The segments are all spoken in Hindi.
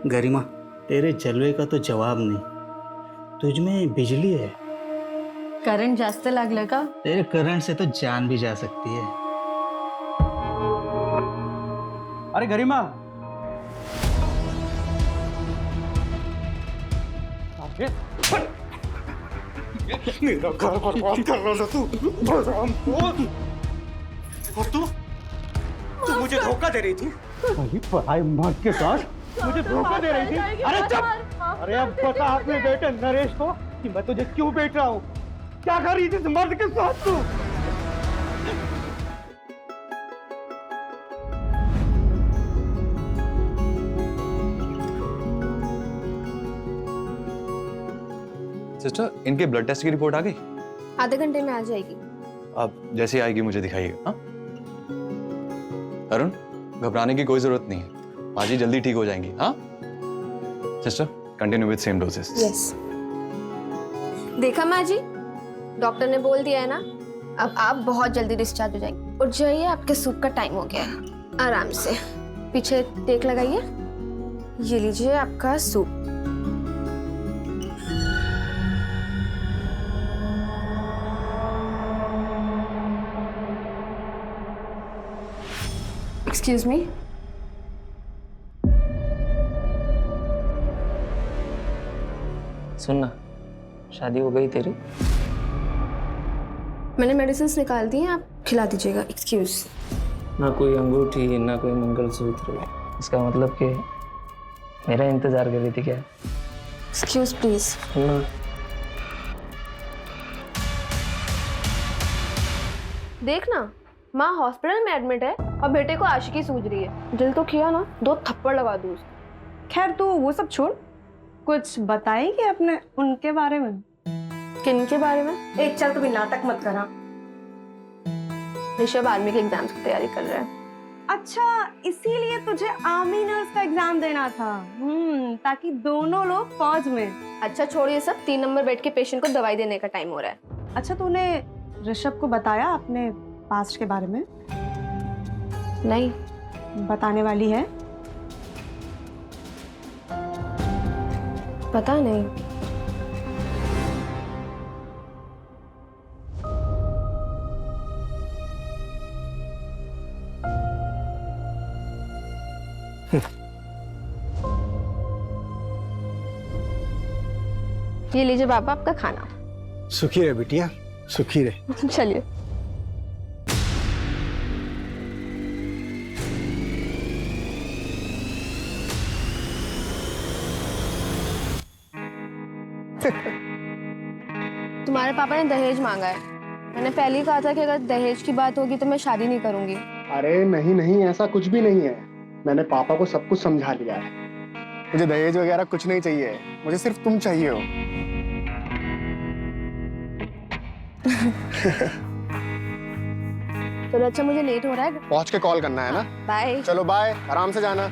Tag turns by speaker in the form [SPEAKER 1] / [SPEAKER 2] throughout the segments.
[SPEAKER 1] गरिमा, तेरे जलवे का तो जवाब नहीं। तुझ में बिजली है।
[SPEAKER 2] करंट जास्त लागलं का?
[SPEAKER 1] तेरे करंट से तो जान भी जा सकती है। अरे गरिमा,
[SPEAKER 3] मेरा घर बर्बाद कर रहा था तू। और तू मुझे धोखा दे रही थी। वही पढ़ाई मर्द के साथ मुझे धोखा दे रही थी। अरे चुप! अरे अब बता अपने बेटे नरेश को कि मैं तुझे क्यों बेच रहा हूँ। क्या कर रही थी इस मर्द के साथ तू?
[SPEAKER 4] सिस्टर, इनके ब्लड टेस्ट की रिपोर्ट आ गई?
[SPEAKER 5] आधे घंटे में आ जाएगी।
[SPEAKER 4] अब जैसे आएगी मुझे दिखाइएगा। हाँ अरुण, घबराने की कोई जरूरत नहीं है, बाजी जल्दी ठीक हो जाएंगी। हाँ sister, continue with same doses.
[SPEAKER 5] Yes. देखा माँ जी, डॉक्टर ने बोल दिया है ना, अब आप बहुत जल्दी डिस्चार्ज हो जाएंगे। उठ जाइए, आपके सूप का टाइम हो गया है। आराम से पीछे टेक लगाइए। ये लीजिए आपका सूप। Excuse me.
[SPEAKER 6] सुनना, शादी हो गई तेरी?
[SPEAKER 5] मैंने मेडिसिन निकाल दी हैं, आप खिला दीजिएगा। एक्सक्यूज।
[SPEAKER 6] ना कोई अंगूठी, ना कोई मंगलसूत्र। इसका मतलब कि मेरा इंतजार कर रही थी क्या?
[SPEAKER 5] Excuse please.
[SPEAKER 6] सुनना,
[SPEAKER 5] देखना, माँ हॉस्पिटल में एडमिट है और बेटे को आशिकी सूझ रही है। दिल तो किया ना, 2 थप्पड़ लगा दूँ उसको।
[SPEAKER 2] खैर तू वो सब छोड़, कुछ बताएगी अपने उनके बारे में?
[SPEAKER 5] किन के बारे में?
[SPEAKER 2] एक चल तू भी नाटक मत करा।
[SPEAKER 5] ऋषभ आर्मी के एग्जाम्स की तैयारी कर रहा है।
[SPEAKER 2] अच्छा, इसीलिए तुझे आर्मी नर्स का एग्जाम देना था। ताकि दोनों लोग फौज में।
[SPEAKER 5] अच्छा छोड़िए सब, 3 नंबर बेड के पेशेंट को दवाई देने का टाइम हो रहा है।
[SPEAKER 2] अच्छा, तूने ऋषभ को बताया अपने पास्ट के बारे में?
[SPEAKER 5] नहीं।
[SPEAKER 2] बताने वाली है?
[SPEAKER 5] पता नहीं। ये लीजिए पापा आपका खाना।
[SPEAKER 3] सुखी रहे बिटिया, सुखी रहे।
[SPEAKER 5] चलिए। तुम्हारे पापा ने दहेज मांगा है। मैंने पहले ही कहा था कि अगर दहेज की बात होगी तो मैं शादी नहीं करूंगी।
[SPEAKER 3] अरे नहीं नहीं, ऐसा कुछ भी नहीं है। मैंने पापा को सब कुछ समझा लिया है। मुझे दहेज वगैरह कुछ नहीं चाहिए, मुझे सिर्फ तुम चाहिए हो।
[SPEAKER 5] चलो अच्छा, मुझे लेट हो रहा है।
[SPEAKER 3] पहुंच के कॉल करना है ना?
[SPEAKER 5] बाय।
[SPEAKER 3] चलो बाय, आराम से जाना।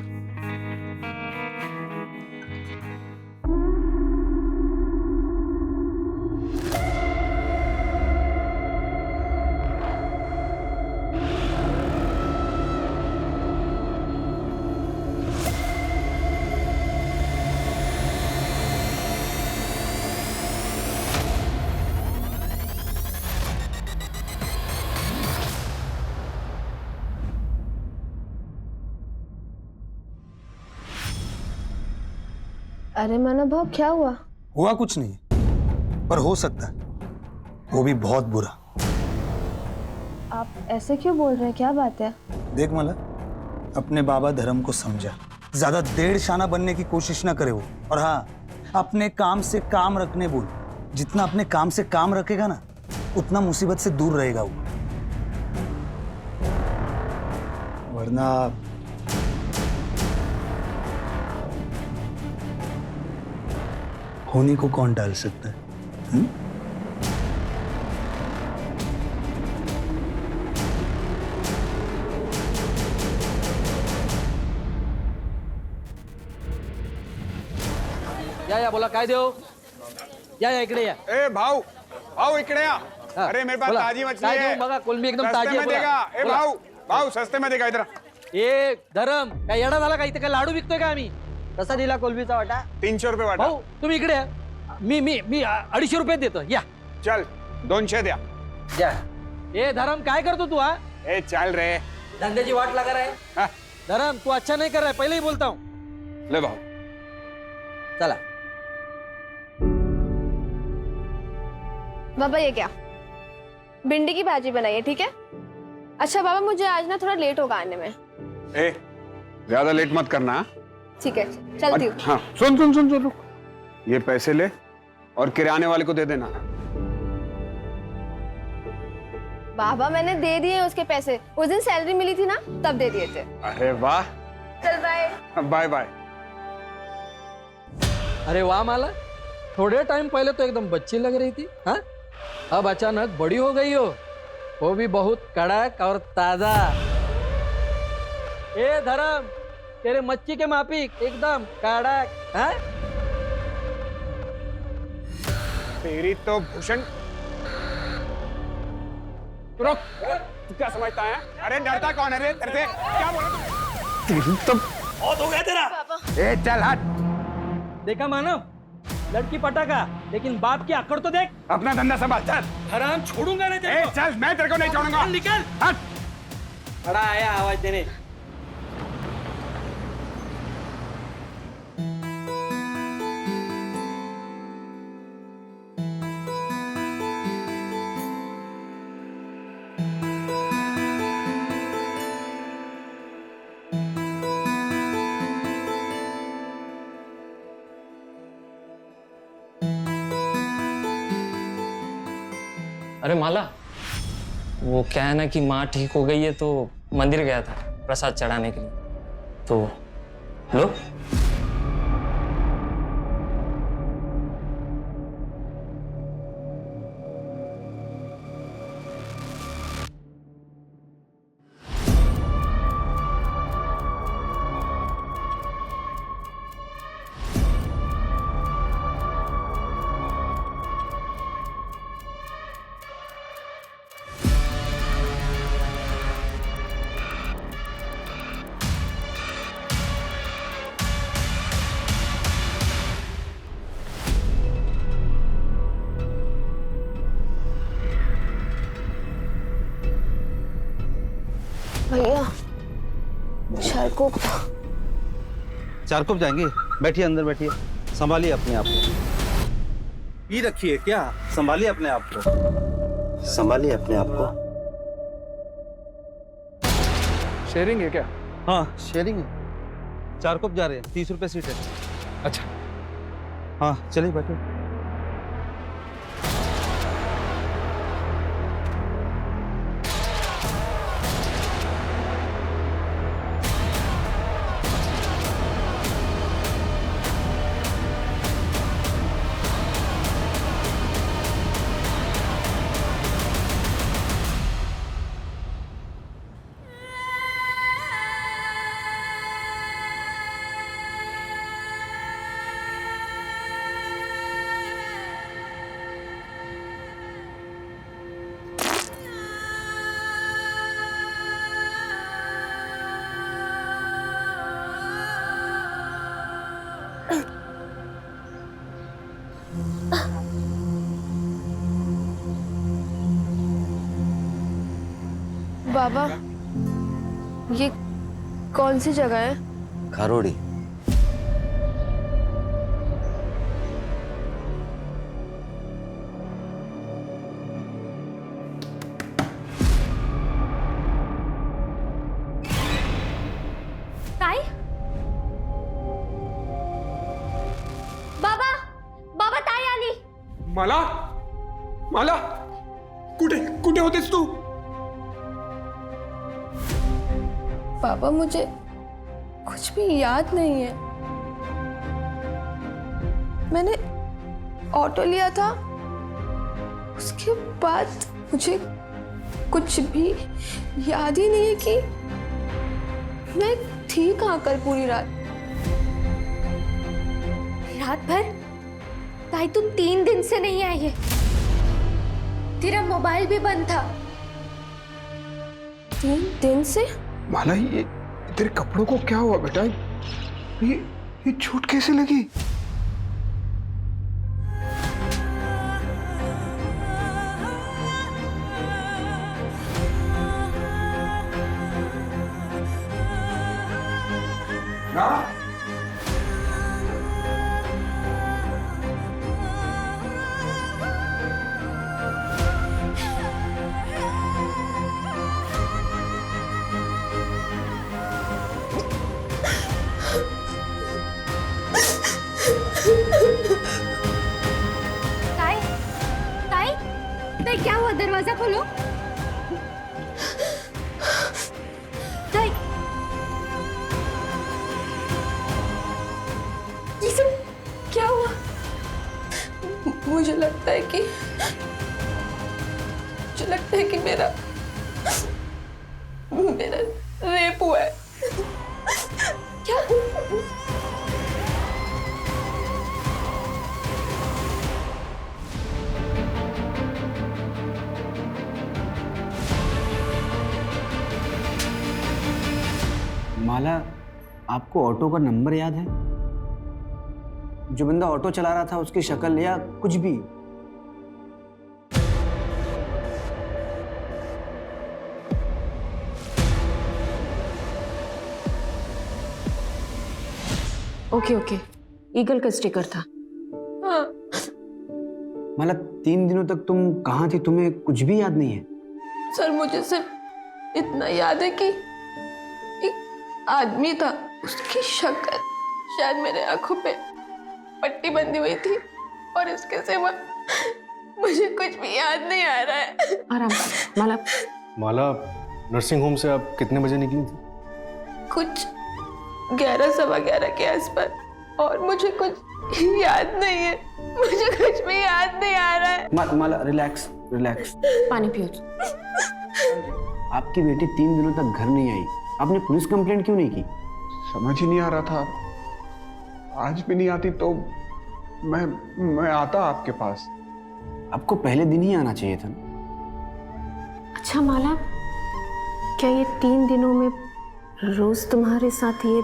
[SPEAKER 5] अरे माना भाव, क्या हुआ?
[SPEAKER 1] हुआ कुछ नहीं, पर हो सकता है, वो भी बहुत बुरा।
[SPEAKER 5] आप ऐसे क्यों बोल रहे हैं, क्या बात है?
[SPEAKER 1] देख मला, अपने बाबा धर्म को समझा। ज्यादा देड़ शाना बनने की कोशिश ना करे वो। और हाँ, अपने काम से काम रखने बोल। जितना अपने काम से काम रखेगा ना, उतना मुसीबत से दूर रहेगा वो। वरना होने को कौन टाल सकता है?
[SPEAKER 7] या बोला काय देऊ? या इकडे या.
[SPEAKER 8] ए भाऊ, भाऊ इकडे या. अरे मेरे पास ताजी मछली है.
[SPEAKER 7] बघा कोलंबी एकदम
[SPEAKER 8] सस्ते
[SPEAKER 7] ताजी
[SPEAKER 8] में
[SPEAKER 7] आहे.
[SPEAKER 8] देगा. ए भाऊ, भाऊ सस्ते में देगा इधर.
[SPEAKER 7] ए धरम, काय येडा झाला का? इथे काय लाडू विकतोय का आम्ही? कसा दिला कोलबीचा वाटा
[SPEAKER 8] 300 रुपये वाटा
[SPEAKER 7] भाऊ तुम्ही इकडे या. मी मी मी 250 रुपये देतो या
[SPEAKER 8] चल 200 द्या
[SPEAKER 7] या. ए धरम काय करतो तू हा
[SPEAKER 8] ए चल रे
[SPEAKER 7] धंद्याची वाट लगा रहा है
[SPEAKER 8] हा,
[SPEAKER 7] धरम तू अच्छा नहीं कर रहा है पहले ही बोलता हूँ
[SPEAKER 8] ले भाऊ
[SPEAKER 7] चला
[SPEAKER 5] बाबा ये क्या भिंडी की भाजी बनाइए ठीक है। अच्छा बाबा मुझे आज ना थोड़ा लेट होगा आने में।
[SPEAKER 8] ए ज्यादा लेट मत करना
[SPEAKER 5] ठीक है चलती हूँ।
[SPEAKER 8] हाँ सुन सुन सुन सुन रुक। ये पैसे ले और किराने वाले को दे देना।
[SPEAKER 5] बाबा मैंने दे दिए उसके पैसे, उस दिन सैलरी मिली थी ना तब दे दिए थे।
[SPEAKER 8] अरे वाह
[SPEAKER 5] चल बाय।
[SPEAKER 8] Bye bye.
[SPEAKER 7] अरे वाह माला, थोड़े टाइम पहले तो एकदम बच्ची लग रही थी हाँ, अब अचानक बड़ी हो गई हो, वो भी बहुत कड़क और ताजा। ए धर्म तेरे मच्छी के माफिक एकदम कड़क हाँ?
[SPEAKER 8] तेरी तो भूषण रुक। तू क्या समझता है? अरे डरता कौन है रे तेरे से? क्या बोल रहा तू?
[SPEAKER 7] बहुत हो गया तेरा।
[SPEAKER 8] ए चल हट।
[SPEAKER 7] देखा मानव, लड़की पटाखा लेकिन बाप की अकड़ तो देख।
[SPEAKER 8] अपना धंधा संभाल चल।
[SPEAKER 7] हराम छोड़ूंगा नहीं तेरे
[SPEAKER 8] ए
[SPEAKER 7] को।
[SPEAKER 8] चल मैं तेरे को नहीं छोड़ूंगा।
[SPEAKER 7] निकल।
[SPEAKER 8] हट।
[SPEAKER 7] बड़ा आया आवाज देने।
[SPEAKER 6] अरे माला, वो क्या है ना कि माँ ठीक हो गई है तो मंदिर गया था प्रसाद चढ़ाने के लिए, तो लो।
[SPEAKER 5] भैया चारकोप।
[SPEAKER 9] चारकोप जाएंगे, बैठिए अंदर बैठिए, संभालिए अपने आप को। ये रखिए क्या, संभालिए अपने आप को, संभालिए अपने आप को।
[SPEAKER 8] शेयरिंग है क्या?
[SPEAKER 9] हाँ शेयरिंग है, चारकोप जा रहे हैं, 30 रुपए सीट है।
[SPEAKER 8] अच्छा
[SPEAKER 9] हाँ चलिए बैठिए।
[SPEAKER 5] बाबा ये कौन सी जगह है?
[SPEAKER 9] खारोड़ी।
[SPEAKER 5] ताई? बाबा बाबा ताई आली।
[SPEAKER 8] माला माला कुठे कुठे होतेस तू?
[SPEAKER 5] पापा मुझे कुछ भी याद नहीं है। मैंने ऑटो लिया था, उसके बाद मुझे कुछ भी याद ही नहीं है कि मैं थी कहाँ कल पूरी रात।
[SPEAKER 10] रात भर? ताई तुम 3 दिन से नहीं आई है, तेरा मोबाइल भी बंद था।
[SPEAKER 5] 3 दिन से?
[SPEAKER 8] माला ये तेरे कपड़ों को क्या हुआ बेटा? ये चोट कैसे लगी?
[SPEAKER 10] ताई ताई ताई क्या हुआ? दरवाजा खोलो। ताई ये सब क्या हुआ?
[SPEAKER 5] मुझे लगता है कि मेरा रेप हुआ है।
[SPEAKER 10] क्या?
[SPEAKER 3] माला, आपको ऑटो का नंबर याद है? जो बंदा ऑटो चला रहा था उसकी शक्ल या कुछ भी?
[SPEAKER 2] ओके ईगल का स्टिकर था।
[SPEAKER 5] हाँ,
[SPEAKER 3] माला, 3 दिनों तक तुम कहाँ थी? तुम्हें कुछ भी याद नहीं है?
[SPEAKER 5] सर मुझे सिर्फ इतना याद है कि एक आदमी था, उसकी शक्ल शायद मेरे आंखों पे पट्टी बंधी हुई थी, और इसके सिवा मुझे कुछ भी याद नहीं आ रहा है।
[SPEAKER 2] आराम से माला।
[SPEAKER 11] माला, नर्सिंग होम से आप कितने बजे निकली थी?
[SPEAKER 5] कुछ 11 सवा 11 के आसपास, और मुझे कुछ याद नहीं है। मुझे कुछ भी याद नहीं आ रहा है।
[SPEAKER 3] माला, रिलैक्स।
[SPEAKER 2] पानी पियो।
[SPEAKER 3] आपकी बेटी 3 दिनों तक घर नहीं आई, आपने पुलिस कंप्लेंट क्यों नहीं की?
[SPEAKER 8] समझ ही नहीं आ रहा था। आज भी नहीं आती तो मैं आता आपके पास।
[SPEAKER 3] आपको पहले दिन ही आना चाहिए था।
[SPEAKER 2] अच्छा माला, क्या ये 3 दिनों में रोज तुम्हारे साथ ये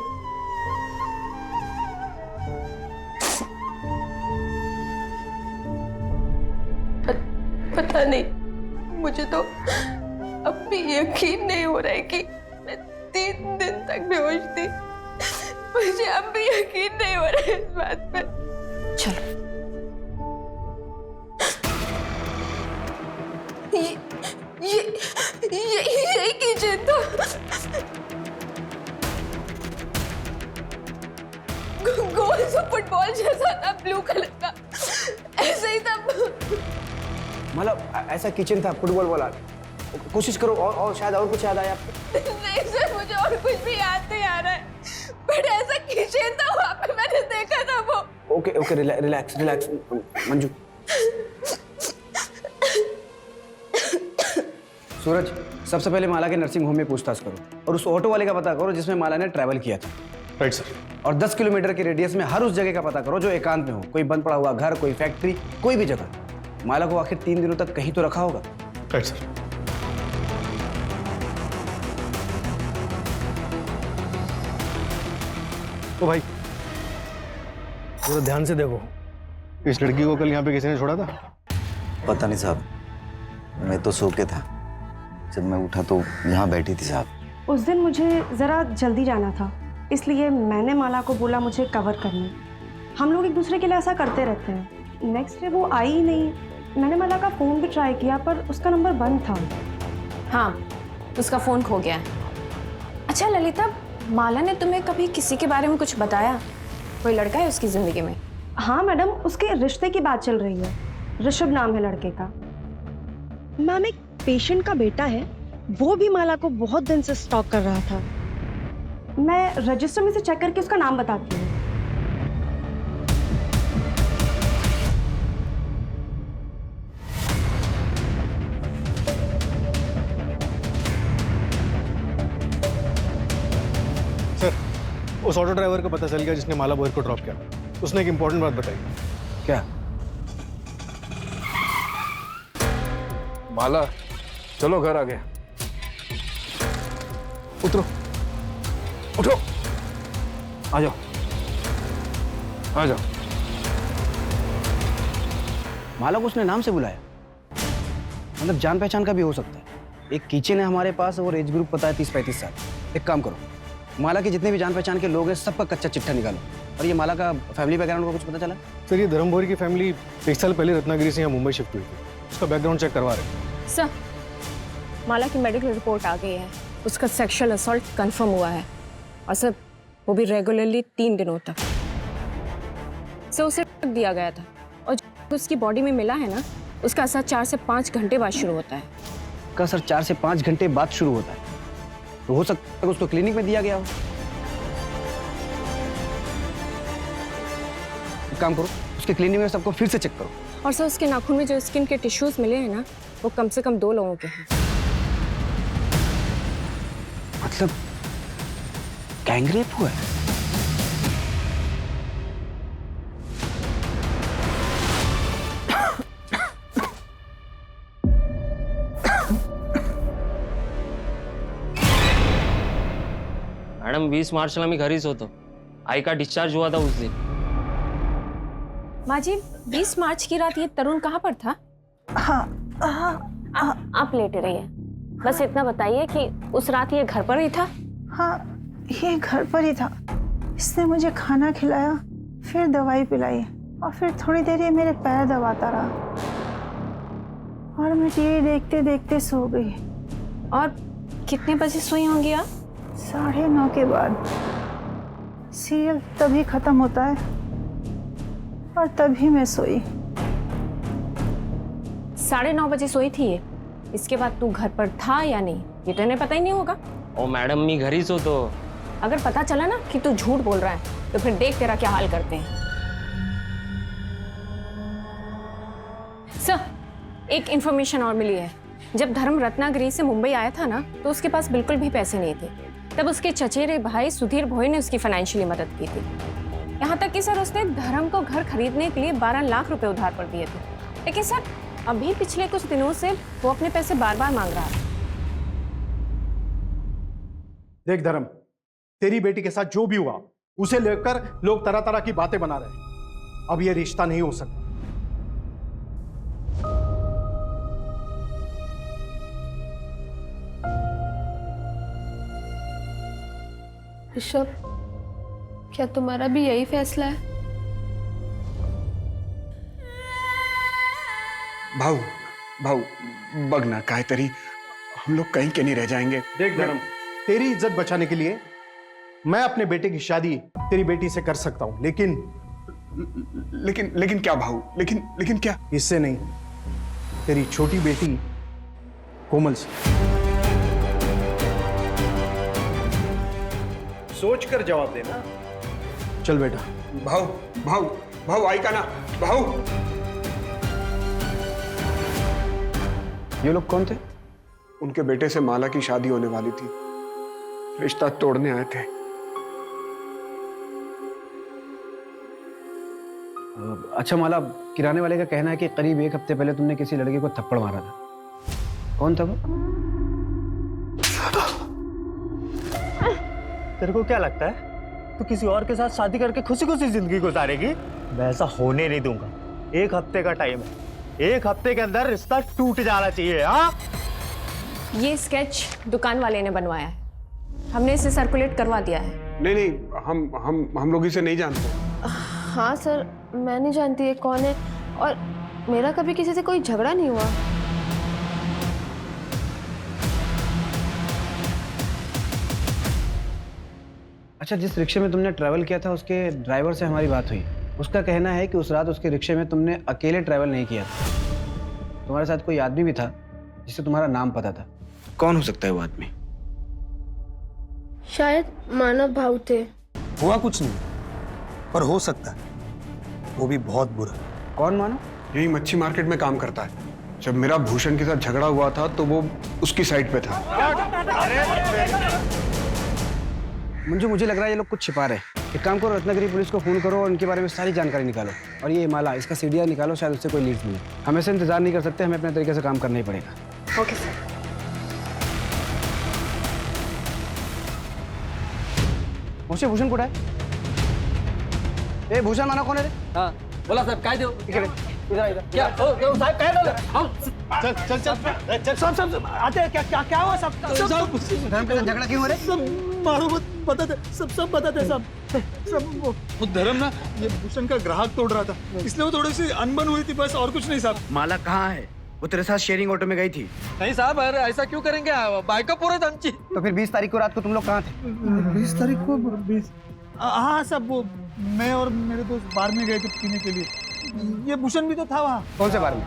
[SPEAKER 5] पता नहीं, मुझे तो अब भी यकीन नहीं हो रहा है कि मैं 3 दिन तक बेहोश थी। मुझे अब भी यकीन नहीं हो रहा है इस बात पे।
[SPEAKER 2] चलो
[SPEAKER 5] ये किचन था। गोल सा फुटबॉल जैसा था, ब्लू कलर का, ऐसे ही था।
[SPEAKER 3] मतलब ऐसा किचन था, फुटबॉल वाला? कोशिश करो और शायद और कुछ याद आया आपको।
[SPEAKER 5] नहीं सर, मुझे और कुछ भी याद नहीं आ रहा है, बट ऐसा किचन था, वहाँ पे मैंने देखा था वो।
[SPEAKER 3] Okay, relax Manju. सूरज, सबसे पहले माला के नर्सिंग होम में पूछताछ करो, और उस ऑटो वाले का पता करो जिसमें माला ने ट्रैवल किया था।
[SPEAKER 11] Right sir.
[SPEAKER 3] और 10 किलोमीटर के रेडियस में हर उस जगह का पता करो जो एकांत में हो, कोई बंद पड़ा हुआ घर, कोई फैक्ट्री, कोई भी जगह। माला को आखिर 3 दिनों तक कहीं तो रखा होगा।
[SPEAKER 11] Right sir. ओ भाई, जरा ध्यान से देखो, इस लड़की को कल यहाँ पे किसी ने छोड़ा था?
[SPEAKER 12] पता नहीं साहब, मैं तो सो के था। जब मैं उठा तो यहाँ बैठी थी साहब।
[SPEAKER 2] उस दिन मुझे ज़रा जल्दी जाना था, इसलिए मैंने माला को बोला मुझे कवर करने। हम लोग एक दूसरे के लिए ऐसा करते रहते हैं। नेक्स्ट डे वो आई ही नहीं। मैंने माला का फ़ोन भी ट्राई किया, पर उसका नंबर बंद था।
[SPEAKER 13] हाँ, उसका फ़ोन खो गया है। अच्छा ललिता, माला ने तुम्हें कभी किसी के बारे में कुछ बताया? कोई लड़का है उसकी ज़िंदगी में?
[SPEAKER 2] हाँ मैडम, उसके रिश्ते की बात चल रही है। ऋषभ नाम है लड़के का। मैम, एक पेशेंट का बेटा है, वो भी माला को बहुत दिन से स्टॉक कर रहा था। मैं रजिस्टर में से चेक करके उसका नाम बताती हूँ।
[SPEAKER 11] सर, उस ऑटो ड्राइवर का पता चल गया जिसने माला बोहर को ड्रॉप किया। उसने एक इंपॉर्टेंट बात बताई।
[SPEAKER 3] क्या?
[SPEAKER 11] माला, चलो घर आ गए। उतरो, उठो, आ जाओ। आ जाओ। माला को उसने नाम से बुलाया, मतलब जान पहचान का भी हो सकता है। एक किचन है हमारे पास और एज ग्रुप पता है 30-35 साल। एक काम करो, माला के जितने भी जान पहचान के लोग हैं सबका कच्चा चिट्ठा निकालो। और ये माला का फैमिली बैकग्राउंड का कुछ पता चला?
[SPEAKER 14] सर ये धर्मभोरी की फैमिली 1 साल पहले रत्नागिरी से यहाँ मुंबई शिफ्ट हुई थी। उसका बैकग्राउंड चेक करवा रहे हैं।
[SPEAKER 13] सर, माला की मेडिकल रिपोर्ट आ गई है। उसका सेक्सुअल असॉल्ट कंफर्म हुआ है और सर वो भी रेगुलरली 3 दिनों तक। सर उसे दिया गया था और जो उसकी बॉडी में मिला है ना, उसका असर 4 से 5 घंटे बाद शुरू होता है।
[SPEAKER 11] का सर 4 से 5 घंटे बाद शुरू होता है, तो हो सकता है उसको क्लिनिक में दिया गया हो। एक काम करो, उसके क्लिनिक में सबको फिर से चेक करो।
[SPEAKER 13] और सर उसके नाखून में जो स्किन के टिश्यूज मिले हैं ना, वो कम से कम 2 लोगों के हैं।
[SPEAKER 11] मतलब गैंगरेप हुआ है?
[SPEAKER 6] मैडम 20 मार्चला मी घरीच होतो. आई का डिस्चार्ज हुआ था उस दिन.
[SPEAKER 13] माँ जी 20 मार्च की रात ये तरुण कहाँ पर था? आप लेटे रहिए, बस इतना बताइए कि उस रात ये घर पर ही था?
[SPEAKER 15] हाँ, ये घर पर ही था। इसने मुझे खाना खिलाया, फिर दवाई पिलाई और फिर थोड़ी देर ये मेरे पैर दबाता रहा और मैं टीवी देखते देखते सो गई।
[SPEAKER 13] और कितने बजे सोई होंगी आप?
[SPEAKER 15] 9:30 के बाद। सीरियल तभी खत्म होता है और तभी मैं सोई।
[SPEAKER 13] 9:30 बजे सोई थी ये। इसके बाद तू घर पर था या नहीं ये तो इन्हें पता ही नहीं होगा।
[SPEAKER 6] ओ मैडम मी घरीच होतो.
[SPEAKER 13] अगर पता चला ना कि तू झूठ बोल रहा है तो फिर देख तेरा क्या हाल करते हैं। सर, एक इंफॉर्मेशन और मिली है। जब धर्म रत्नागिरी से मुंबई आया था ना, तो उसके पास बिल्कुल भी पैसे नहीं थे। तब उसके चचेरे भाई सुधीर भोई ने उसकी फाइनेंशियली मदद की थी। यहाँ तक कि सर उसने धर्म को घर खरीदने के लिए 12 लाख रुपए उधार पर दिए थे। लेकिन सर अभी पिछले कुछ दिनों से वो अपने पैसे बार बार मांग रहा है।
[SPEAKER 3] देख धर्म, तेरी बेटी के साथ जो भी हुआ उसे लेकर लोग तरह तरह की बातें बना रहे हैं। अब ये रिश्ता नहीं हो सकता।
[SPEAKER 5] ऋषभ, क्या तुम्हारा भी यही फैसला है?
[SPEAKER 8] भाऊ भाऊ बघ ना काहीतरी, हम लोग कहीं के नहीं रह जाएंगे।
[SPEAKER 3] देख धर्म, तेरी इज्जत बचाने के लिए मैं अपने बेटे की शादी तेरी बेटी से कर सकता हूं,
[SPEAKER 8] लेकिन क्या भाऊ? लेकिन क्या?
[SPEAKER 3] इससे नहीं, तेरी छोटी बेटी कोमल से। सोच कर जवाब देना। चल बेटा।
[SPEAKER 8] भाऊ भाऊ भाऊ आई का ना भाऊ।
[SPEAKER 11] ये लोग कौन थे?
[SPEAKER 8] उनके बेटे से माला की शादी होने वाली थी, रिश्ता तोड़ने आए थे।
[SPEAKER 11] अच्छा माला, किराने वाले का कहना है कि करीब 1 हफ्ते पहले तुमने किसी लड़के को थप्पड़ मारा था। कौन था वो?
[SPEAKER 3] तेरे को क्या लगता है तू किसी और के साथ शादी करके खुशी खुशी जिंदगी गुजारेगी? मैं ऐसा होने नहीं दूंगा। 1 हफ्ते का टाइम है, 1 हफ्ते के अंदर रिश्ता टूट जाना चाहिए। हाँ,
[SPEAKER 13] ये स्केच दुकान वाले ने बनवाया है, हमने इसे सर्कुलेट करवा दिया है।
[SPEAKER 8] नहीं, हम लोग इसे नहीं जानते।
[SPEAKER 5] हाँ सर, मैं नहीं जानती ये कौन है और मेरा कभी किसी से कोई झगड़ा नहीं हुआ।
[SPEAKER 11] अच्छा, जिस रिक्शे में तुमने ट्रैवल किया था उसके ड्राइवर से हमारी बात हुई। उसका कहना है कि उस रात उसके रिक्शे में तुमने अकेले ट्रैवल नहीं किया था, तुम्हारे साथ कोई आदमी भी था जिसे तुम्हारा नाम पता था। कौन हो सकता है वो आदमी?
[SPEAKER 5] शायद मानव भाव थे।
[SPEAKER 1] हुआ कुछ नहीं, पर हो सकता है वो भी बहुत बुरा।
[SPEAKER 11] कौन मानो?
[SPEAKER 8] यही मच्छी मार्केट में काम करता है। जब मेरा भूषण के साथ झगड़ा हुआ था तो वो उसकी साइड पे था।
[SPEAKER 11] मुझे लग रहा है ये लोग कुछ छिपा रहे हैं। एक काम करो, रत्नागिरी पुलिस को फोन करो और उनके बारे में सारी जानकारी निकालो। और ये माला, इसका सीडीआर निकालो, शायद उससे कोई लीड्स मिले। हम ऐसे इंतजार नहीं कर सकते, हमें अपने तरीके से काम करना ही पड़ेगा।
[SPEAKER 13] Okay sir.
[SPEAKER 11] मुझे भूषण कुड़ा है? ए भूषण माना कौन है रे?
[SPEAKER 7] हाँ बोला साहब काय देऊ
[SPEAKER 11] इकडे इधर इधर
[SPEAKER 7] क्या ओ साहब काय झालं
[SPEAKER 3] चल चल चल चल सब आते हैं। क्या क्या क्या हुआ सब
[SPEAKER 11] धर्म के साथ झगड़ा क्यों हो रहे?
[SPEAKER 3] सब मारो मत बताते सब बताते सब वो धर्म ना ये भूषण का ग्राहक तोड़ रहा था, इसलिए वो थोड़ी सी अनबन हुई थी, बस और कुछ नहीं साहब।
[SPEAKER 11] माला कहाँ है? वो तेरे साथ शेयरिंग ऑटो में गई थी।
[SPEAKER 7] नहीं साहब अरे ऐसा क्यों करेंगे बाइक पूरे आमची
[SPEAKER 11] तो फिर 20 तारीख को रात को तुम लोग कहाँ थे?
[SPEAKER 3] 20 तारीख को 20 हाँ सब वो मैं और मेरे दोस्त बार में गए थे पीने के लिए। ये भूषण भी तो था वहाँ।
[SPEAKER 11] कौन से बार में?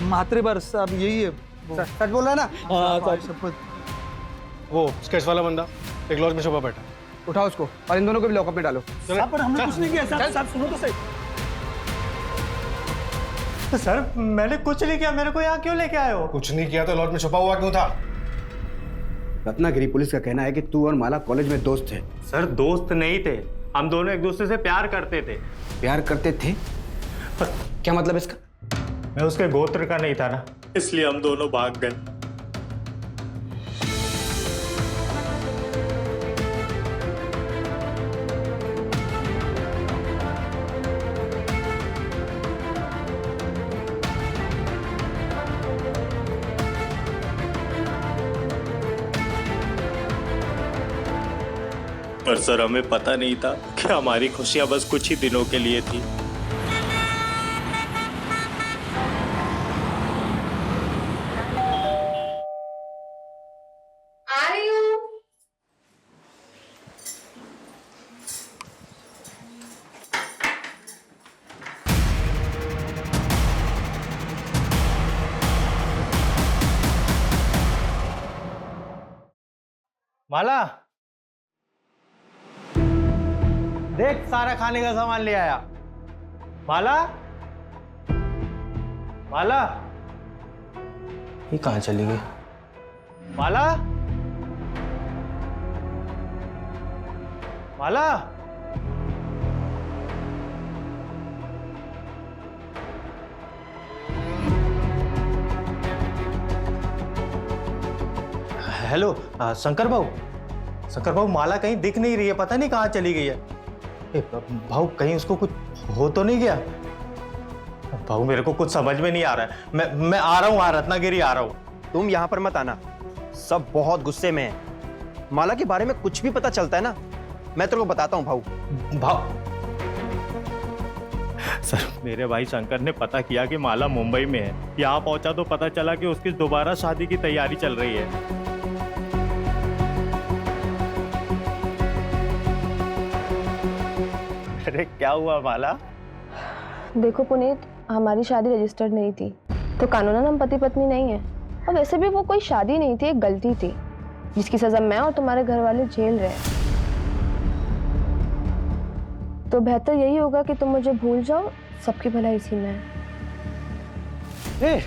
[SPEAKER 3] मात्रे बार साहब यही है।
[SPEAKER 11] सच बोल रहा है ना?
[SPEAKER 3] हाँ शपथ।
[SPEAKER 14] वो स्केच वाला बंदा एक लॉज में छुपा बैठा।
[SPEAKER 11] उठाओ उसको और इन दोनों को भी लॉकअप में डालो।
[SPEAKER 3] साहब पर हमने कुछ नहीं किया साहब। साहब सुनो तो सही। तो सर मैंने कुछ नहीं किया, मेरे को यहाँ क्यों लेके आए हो?
[SPEAKER 14] कुछ नहीं किया तो लॉज में छुपा हुआ क्यों था?
[SPEAKER 11] रत्नागिरी पुलिस का कहना है कि तू और माला कॉलेज में दोस्त थे।
[SPEAKER 3] सर दोस्त नहीं थे, हम दोनों एक दूसरे से प्यार करते थे।
[SPEAKER 11] प्यार करते थे? क्या मतलब इसका?
[SPEAKER 3] मैं उसके गोत्र का नहीं था ना, इसलिए हम दोनों भाग गए। पर सर हमें पता नहीं था कि हमारी खुशियां बस कुछ ही दिनों के लिए थी। माला देख सारा खाने का सामान ले आया। माला माला
[SPEAKER 11] ये कहाँ चली गई?
[SPEAKER 3] माला माला हेलो शंकर भाऊ माला कहीं दिख नहीं रही है, पता नहीं कहाँ चली गई है। भाऊ कहीं उसको कुछ हो तो नहीं गया? भाऊ मेरे को कुछ समझ में नहीं आ रहा है। मैं आ रहा हूँ, रत्नागिरी आ रहा हूँ।
[SPEAKER 9] तुम यहाँ पर मत आना, सब बहुत गुस्से में हैं। माला के बारे में कुछ भी पता चलता है ना, मैं तेरे को बताता हूँ भाऊ।
[SPEAKER 3] सर मेरे भाई शंकर ने पता किया कि माला मुंबई में है। यहाँ पहुंचा तो पता चला कि उसकी दोबारा शादी की तैयारी चल रही है। अरे क्या हुआ माला?
[SPEAKER 5] देखो पुनीत, हमारी शादी रजिस्टर्ड नहीं थी तो कानूनन हम पति पत्नी नहीं है, और वैसे भी वो कोई शादी नहीं थी, एक गलती थी जिसकी सजा मैं और तुम्हारे घर वाले झेल रहे हैं। तो बेहतर यही होगा कि तुम मुझे भूल जाओ, सबकी भलाई इसी में है।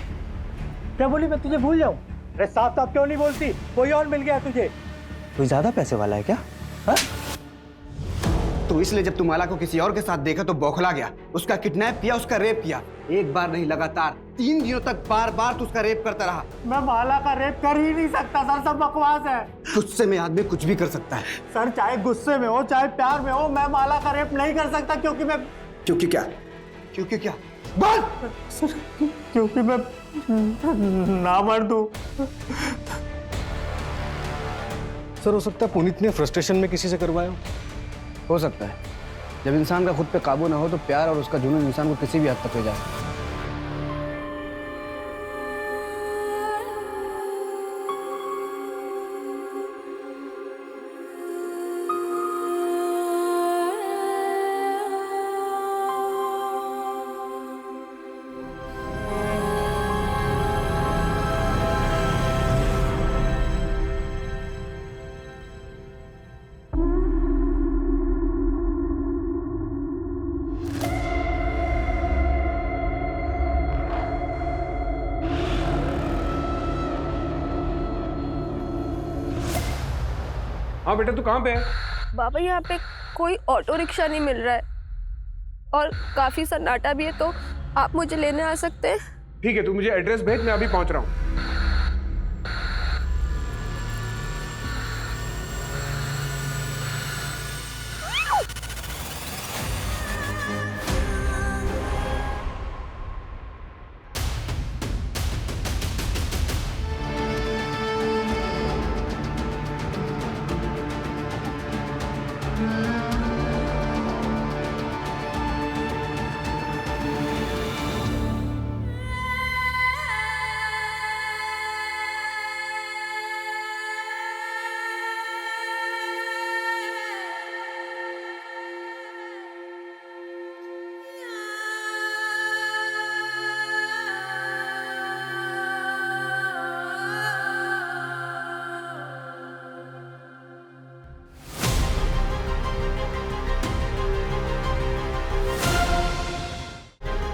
[SPEAKER 3] क्या बोली मैं तुझे भूल जाऊं? अरे साफ साफ क्यों नहीं बोलती? कोई और मिल गया तुझे?
[SPEAKER 11] कोई ज्यादा पैसे वाला है क्या? हा? तो इसलिए जब तू माला को किसी और के साथ देखा तो बौखला गया, उसका किडनैप किया, उसका रेप किया। एक बार नहीं लगातार 3 दिनों तक बार बार तू उसका रेप करता रहा।
[SPEAKER 3] मैं माला का रेप कर ही नहीं सकता सर, सब बकवास है।
[SPEAKER 11] गुस्से में आदमी कुछ भी कर सकता है
[SPEAKER 3] सर, चाहे गुस्से में हो चाहे प्यार में हो, मैं माला का रेप नहीं कर सकता। क्योंकि मैं
[SPEAKER 11] क्योंकि क्या
[SPEAKER 3] बोल सर, क्योंकि मैं ना मर्द हूं।
[SPEAKER 14] सर हो सकता है पुनीत ने फ्रस्ट्रेशन में किसी से करवाया
[SPEAKER 11] हो सकता है। जब इंसान का खुद पे काबू ना हो तो प्यार और उसका जुनून इंसान को किसी भी हद तक ले जा सकता है।
[SPEAKER 8] हाँ बेटा तू कहाँ पे है?
[SPEAKER 5] बाबा यहाँ पे कोई ऑटो रिक्शा नहीं मिल रहा है और काफी सन्नाटा भी है, तो आप मुझे लेने आ सकते हैं?
[SPEAKER 8] ठीक है, तू मुझे एड्रेस भेज, मैं अभी पहुंच रहा हूँ।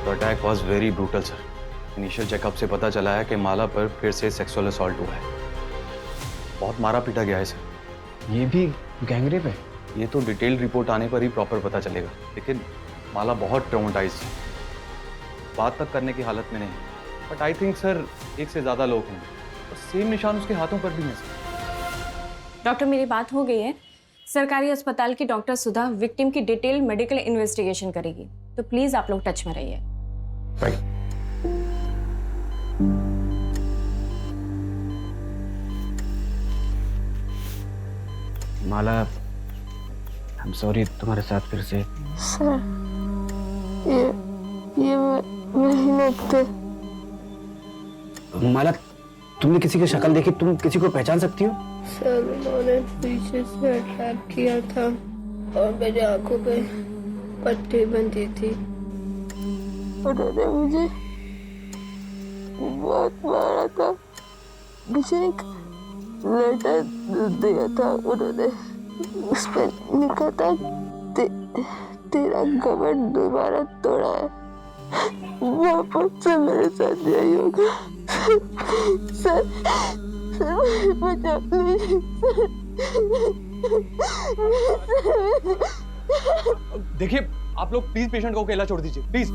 [SPEAKER 4] The attack was very brutal, sir. Initial checkup से पता चला है कि माला पर फिर से सेक्सुअल असॉल्ट हुआ है। बहुत मारा पीटा गया है सर।
[SPEAKER 11] ये भी गैंगरेप है?
[SPEAKER 4] ये तो डिटेल रिपोर्ट आने पर ही प्रॉपर पता चलेगा, लेकिन माला बहुत ट्रॉमेटाइज्ड है, बात तक करने की हालत में नहीं। बट आई थिंक सर एक से ज्यादा लोग होंगे और सेम निशान उसके हाथों पर भी हैं सर।
[SPEAKER 13] डॉक्टर मेरी बात हो गई है। सरकारी अस्पताल की डॉक्टर सुधा विक्टिम की डिटेल मेडिकल इन्वेस्टिगेशन करेगी, तो प्लीज आप लोग टच में रहिए।
[SPEAKER 4] Right.
[SPEAKER 11] Mala, I am sorry तुम्हारे साथ फिर से।
[SPEAKER 5] सर ये मेहनत थे।
[SPEAKER 11] माला, तुमने किसी की शक्ल देखी? तुम किसी को पहचान सकती हो?
[SPEAKER 5] सर उन्होंने पीछे से अटैक किया था और मेरी आंखों पे पट्टी बंधी थी। उन्होंने मुझे बहुत मारा था। मुझे एक लेटर दिया था उन्होंने, उस पर लिखा था तेरा घमंड दोबारा तोड़ा है, वापस से मेरे साथ यही होगा। सर मुझे बचा लीजिए सर।
[SPEAKER 4] देखिए आप लोग प्लीज पेशेंट को अकेला छोड़ दीजिए, प्लीज।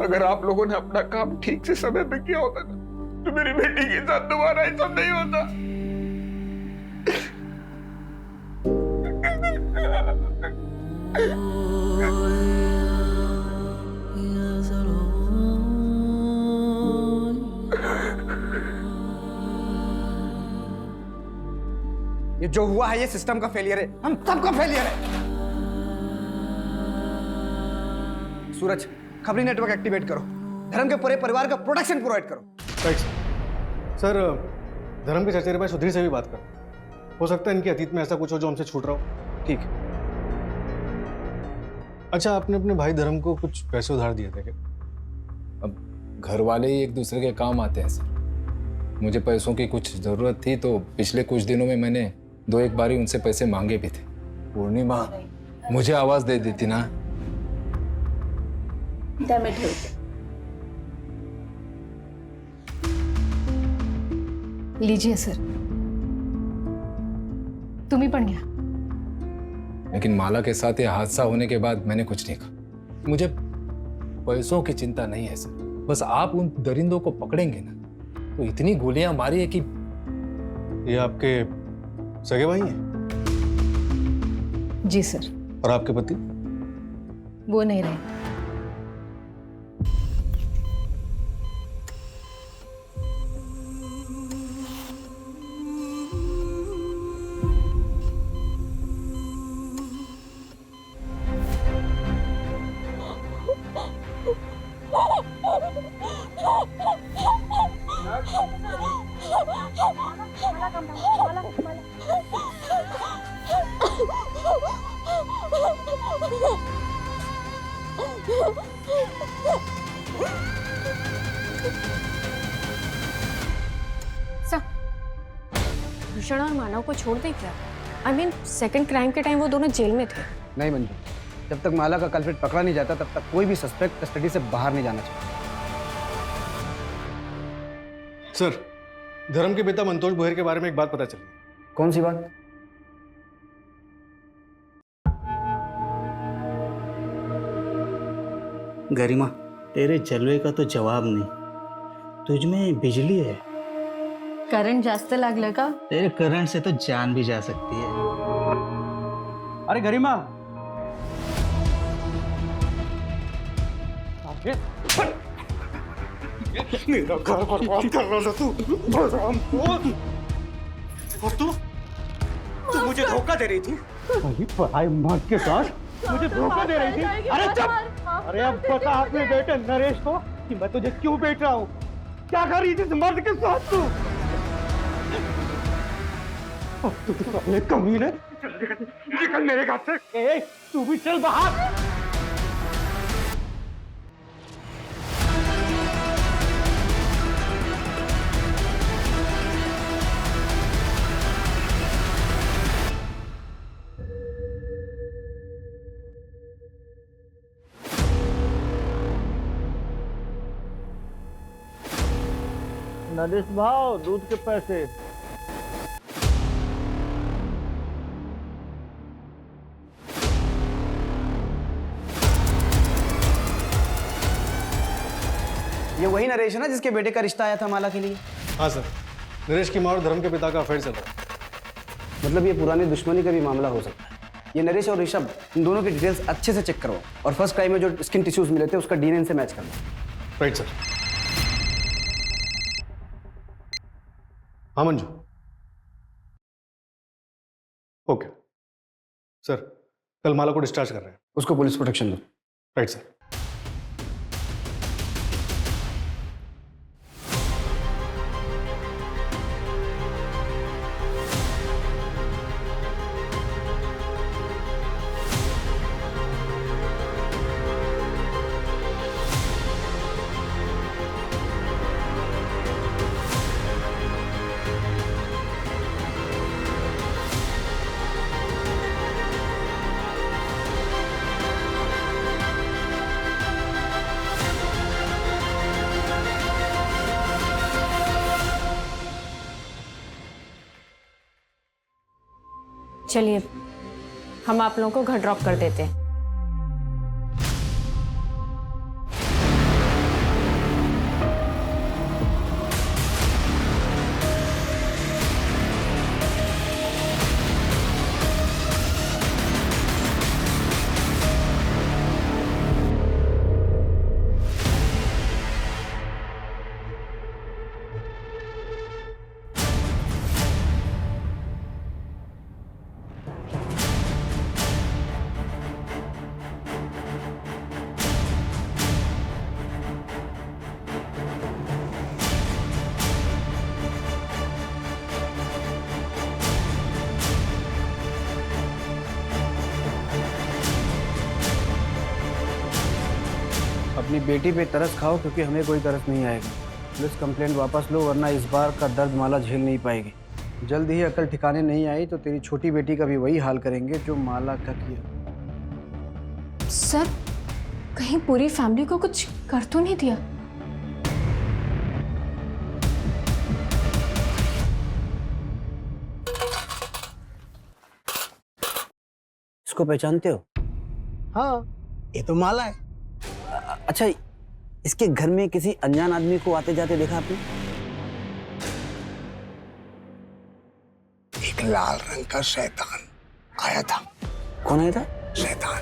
[SPEAKER 8] अगर आप लोगों ने अपना काम ठीक से समय पे किया होता ना, तो मेरी बेटी के साथ दोबारा ऐसा नहीं होता।
[SPEAKER 11] ये जो हुआ है ये सिस्टम का फेलियर है, हम सबका फेलियर है। सूरज, खबरी नेटवर्क एक्टिवेट करो, धर्म के पूरे परिवार का प्रोटेक्शन प्रोवाइड करो।
[SPEAKER 14] Right sir. धर्म के चचेरे भाई सुधीर से भी बात करो, हो सकता है इनके अतीत में ऐसा कुछ हो जो हमसे छूट रहा हो।
[SPEAKER 11] ठीक।
[SPEAKER 14] अच्छा, आपने अपने भाई धर्म को कुछ पैसे उधार दिए थे क्या?
[SPEAKER 16] अब घर वाले ही एक दूसरे के काम आते हैं सर। मुझे पैसों की कुछ ज़रूरत थी तो पिछले कुछ दिनों में मैंने 2-1 बार उनसे पैसे मांगे भी थे। पूर्णिमा मुझे आवाज दे देती ना।
[SPEAKER 17] लीजिए सर, तुम्ही पण घ्या।
[SPEAKER 16] लेकिन माला के साथ ये हादसा होने के बाद मैंने कुछ नहीं कहा। मुझे पैसों की चिंता नहीं है सर, बस आप उन दरिंदों को पकड़ेंगे ना तो इतनी गोलियां मारी है कि।
[SPEAKER 14] ये आपके सगे भाई हैं?
[SPEAKER 17] जी सर।
[SPEAKER 14] और आपके पति?
[SPEAKER 17] वो नहीं रहे।
[SPEAKER 13] भूषण और मानव को छोड़ दे क्या? आई मीन सेकंड क्राइम के टाइम वो दोनों जेल में थे।
[SPEAKER 11] नहीं मंजू, जब तक माला का कल्प्रिट पकड़ा नहीं जाता तब तक कोई भी सस्पेक्ट कस्टडी से बाहर नहीं जाना चाहिए।
[SPEAKER 14] सर, धर्म के पिता मंतोष बोहर के बारे में एक बात पता चली।
[SPEAKER 11] कौन सी बात?
[SPEAKER 1] गरिमा, तेरे जलवे का तो जवाब नहीं, तुझ में बिजली है।
[SPEAKER 17] करंट जास्त लागलं का?
[SPEAKER 1] तेरे करंट से तो जान भी जा सकती है।
[SPEAKER 3] अरे गरिमा,
[SPEAKER 14] मेरा घर बर्बाद कर रहा था तू हरामखोर। और तू मुझे धोखा दे रही थी।
[SPEAKER 3] वही पढ़ाई मार के साथ मुझे धोखा दे रही थी। अरे चुप! अरे अब बता अपने बेटे नरेश को कि मैं तुझे क्यों बेच रहा हूँ। क्या कर रही थी इस मर्द के साथ तू? अब तू तो अपने कमीने निकल मेरे घर से। ए, तू भी चल बाहर।
[SPEAKER 9] नरेश भाव दूध के पैसे।
[SPEAKER 11] ये वही नरेश है ना जिसके बेटे का रिश्ता आया था माला के लिए?
[SPEAKER 14] हाँ सर, नरेश की माँ और धर्म के पिता का अफेयर चल रहा है।
[SPEAKER 11] मतलब ये पुरानी दुश्मनी का भी मामला हो सकता है। ये नरेश और ऋषभ, इन दोनों की डिटेल्स अच्छे से चेक करवाओ और फर्स्ट क्राइम में जो स्किन टिश्यूज मिले थे उसका डीएनए से मैच करवाओ।
[SPEAKER 14] Right sir. हाँ मंजू। ओके सर, कल माला को डिस्चार्ज कर रहे हैं।
[SPEAKER 11] उसको पुलिस प्रोटेक्शन दो।
[SPEAKER 14] Right sir.
[SPEAKER 13] चलिए हम आप लोगों को घर ड्रॉप कर देते हैं।
[SPEAKER 11] अपनी बेटी पे तरस खाओ क्योंकि हमें कोई तरस नहीं आएगा। पुलिस कंप्लेंट वापस लो वरना इस बार का दर्द माला झेल नहीं पाएगी। जल्द ही अकल ठिकाने नहीं आई तो तेरी छोटी बेटी का भी वही हाल करेंगे जो माला का किया।
[SPEAKER 13] सर, कहीं पूरी फैमिली को कुछ कर तो नहीं दिया?
[SPEAKER 11] इसको पहचानते हो?
[SPEAKER 9] हाँ, ये तो माला है।
[SPEAKER 11] अच्छा, इसके घर में किसी अनजान आदमी को आते जाते देखा आपने?
[SPEAKER 9] एक लाल रंग का शैतान आया था।
[SPEAKER 11] कौन आया था?
[SPEAKER 9] शैतान।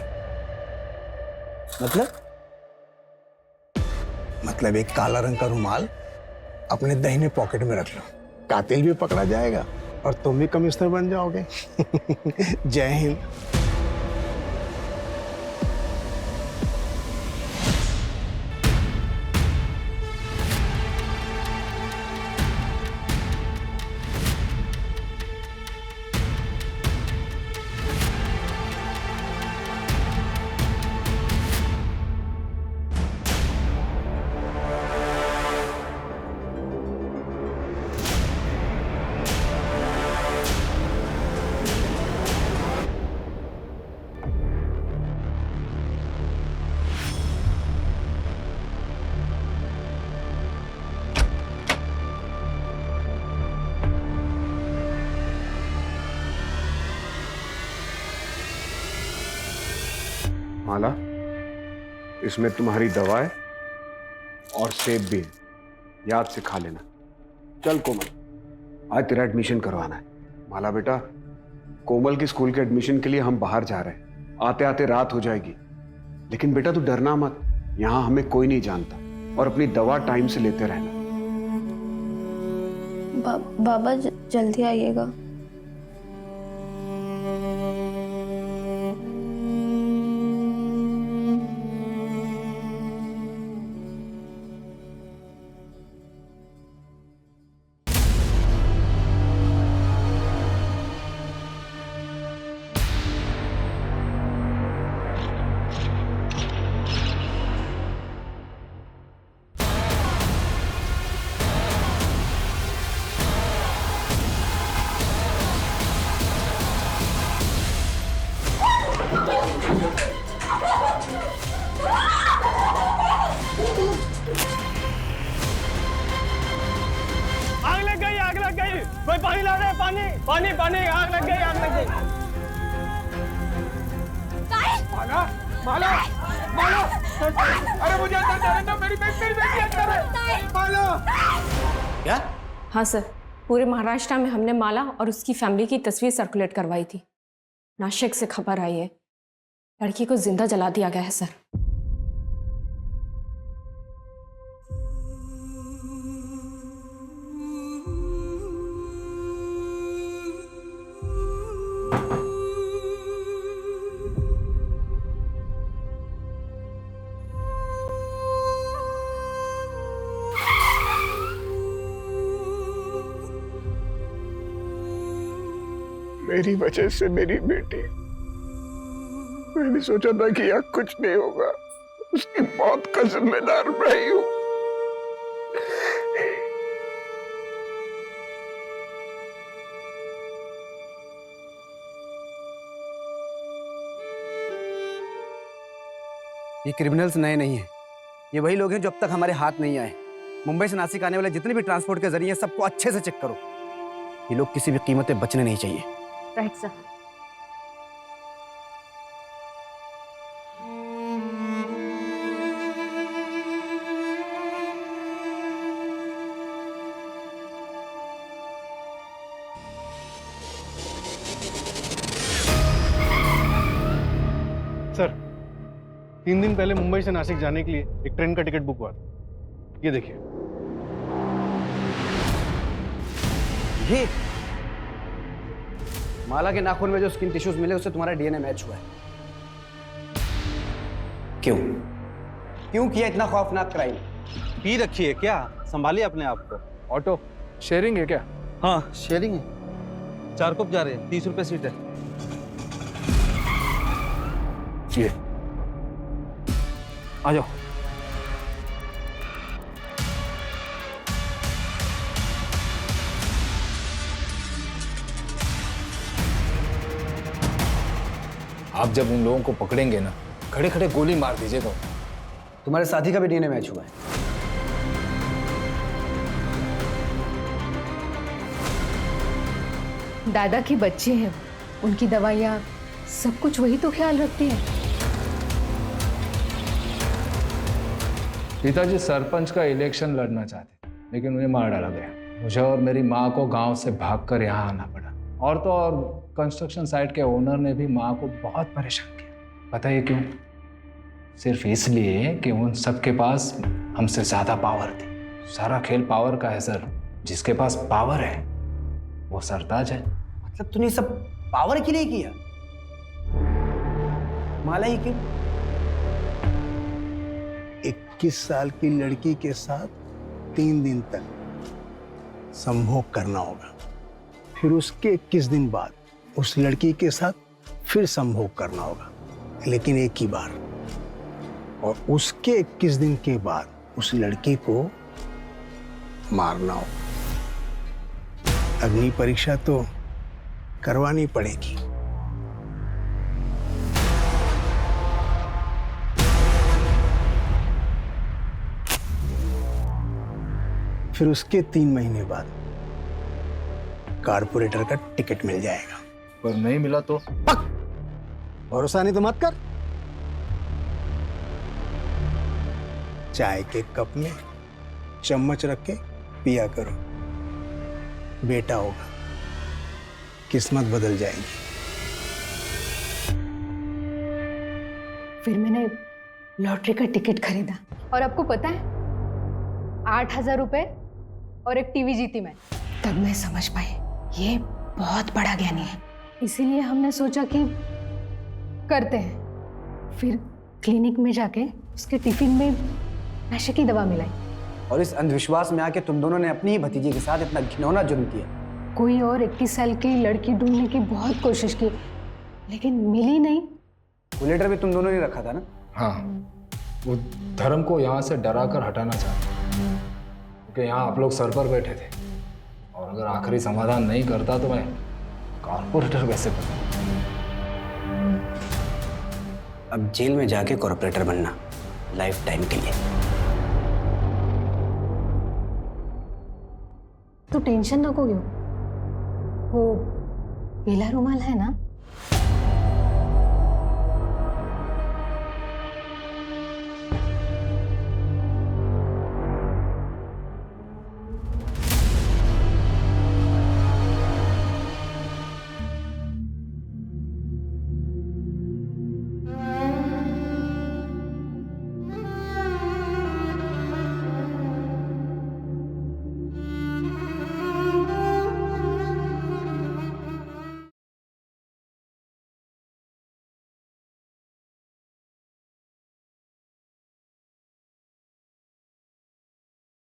[SPEAKER 11] मतलब
[SPEAKER 9] एक काला रंग का रुमाल अपने दाहिने पॉकेट में रख लो, कातिल भी पकड़ा जाएगा और तुम भी कमिश्नर बन जाओगे। जय हिंद।
[SPEAKER 8] माला, इसमें तुम्हारी दवाएं और सेब भी है, याद से खा लेना। चल कोमल, आज तेरा एडमिशन करवाना है। माला बेटा, कोमल की स्कूल के एडमिशन के लिए हम बाहर जा रहे हैं। आते आते रात हो जाएगी, लेकिन बेटा तू डरना मत, यहाँ हमें कोई नहीं जानता। और अपनी दवा टाइम से लेते रहना।
[SPEAKER 5] बाबा जल्दी आइएगा।
[SPEAKER 3] आग लग गई, कोई पानी ला रहा है, पानी, आग लग गई। माला, अरे मुझे अंदर जाने दो, मेरी बेटी अंदर है। माला।
[SPEAKER 13] क्या? हाँ सर, पूरे महाराष्ट्र में हमने माला और उसकी फैमिली की तस्वीर सर्कुलेट करवाई थी। नासिक से खबर आई है, लड़की को जिंदा जला दिया गया है सर।
[SPEAKER 8] मेरी वजह से मेरी बेटी, मैंने सोचा था कि यहाँ कुछ नहीं होगा, उसकी मौत का जिम्मेदार मैं ही हूं।
[SPEAKER 11] ये क्रिमिनल्स नए नहीं हैं, ये वही लोग हैं जो अब तक हमारे हाथ नहीं आए। मुंबई से नासिक आने वाले जितने भी ट्रांसपोर्ट के जरिए सबको अच्छे से चेक करो। ये लोग किसी भी कीमत पे बचने नहीं चाहिए।
[SPEAKER 13] Right sir.
[SPEAKER 3] सर, 3 दिन पहले मुंबई से नासिक जाने के लिए एक ट्रेन का टिकट बुक हुआ था। ये देखिए।
[SPEAKER 11] ये माला के नाखून में जो स्किन टिश्यूज मिले उससे तुम्हारा डीएनए मैच हुआ है। क्यों किया इतना खौफनाक क्राइम?
[SPEAKER 9] पी रखी है क्या? संभालिए अपने आप को।
[SPEAKER 16] ऑटो शेयरिंग है क्या?
[SPEAKER 9] हाँ शेयरिंग है। 4 कप जा रहे हैं, 30 रुपए सीट है।
[SPEAKER 11] ये आ जाओ।
[SPEAKER 16] आप जब उन लोगों को पकड़ेंगे ना, खड़े खड़े गोली मार दीजिएगा।
[SPEAKER 11] तुम्हारे साथी का भी डीएनए मैच हुआ है।
[SPEAKER 17] दादा की बच्चे हैं, उनकी दवाइयाँ सब कुछ वही तो ख्याल रखती है।
[SPEAKER 16] पिताजी सरपंच का इलेक्शन लड़ना चाहते, लेकिन उन्हें मार डाला गया। मुझे और मेरी माँ को गांव से भागकर यहाँ आना पड़ा। और तो और कंस्ट्रक्शन साइट के ओनर ने भी माँ को बहुत परेशान किया। पता है क्यों? सिर्फ इसलिए कि उन सबके पास हमसे ज्यादा पावर थी। सारा खेल पावर का है सर। जिसके पास पावर है वो सरताज है।
[SPEAKER 11] मतलब तूने सब पावर के लिए किया? माला ही क्यों?
[SPEAKER 18] 21 साल की लड़की के साथ 3 दिन तक संभोग करना होगा, फिर उसके 21 दिन बाद उस लड़की के साथ फिर संभोग करना होगा, लेकिन एक ही बार। और उसके 21 दिन के बाद उस लड़की को मारना होगा। अग्नि परीक्षा तो करवानी पड़ेगी। फिर उसके 3 महीने बाद कारपोरेटर का टिकट मिल जाएगा।
[SPEAKER 16] पर नहीं मिला तो?
[SPEAKER 18] भरोसा नहीं तो मत कर। चाय के कप में चम्मच रख के पिया करो, बेटा होगा, किस्मत बदल जाएगी।
[SPEAKER 17] फिर मैंने लॉटरी का टिकट खरीदा और आपको पता है 8,000 रुपए और एक टीवी जीती मैं।
[SPEAKER 10] तब मैं समझ पाई ये बहुत बड़ा ज्ञानी है।
[SPEAKER 17] इसीलिए हमने सोचा कि करते हैं। फिर क्लिनिक में जाके उसके टिफिन में नशे की दवा मिलाई।
[SPEAKER 11] और इस अंधविश्वास में आके तुम दोनों ने अपनी ही भतीजी के साथ इतना घिनौना जुर्म किया।
[SPEAKER 17] कोई और 21 साल की लड़की ढूंढने की बहुत कोशिश की, लेकिन मिली नहीं।
[SPEAKER 11] वो लेटर भी तुम दोनों ने रखा था ना?
[SPEAKER 16] हाँ, वो धर्म को यहाँ से डरा कर हटाना चाहते, क्योंकि यहाँ आप लोग सर पर बैठे थे, और अगर आखिरी समाधान नहीं करता तो मैं कॉर्पोरेटर कैसे बनूं?
[SPEAKER 11] अब जेल में जाके कॉर्पोरेटर बनना, लाइफ टाइम के लिए।
[SPEAKER 17] तो टेंशन नको क्यों, वो पीला रुमाल है ना,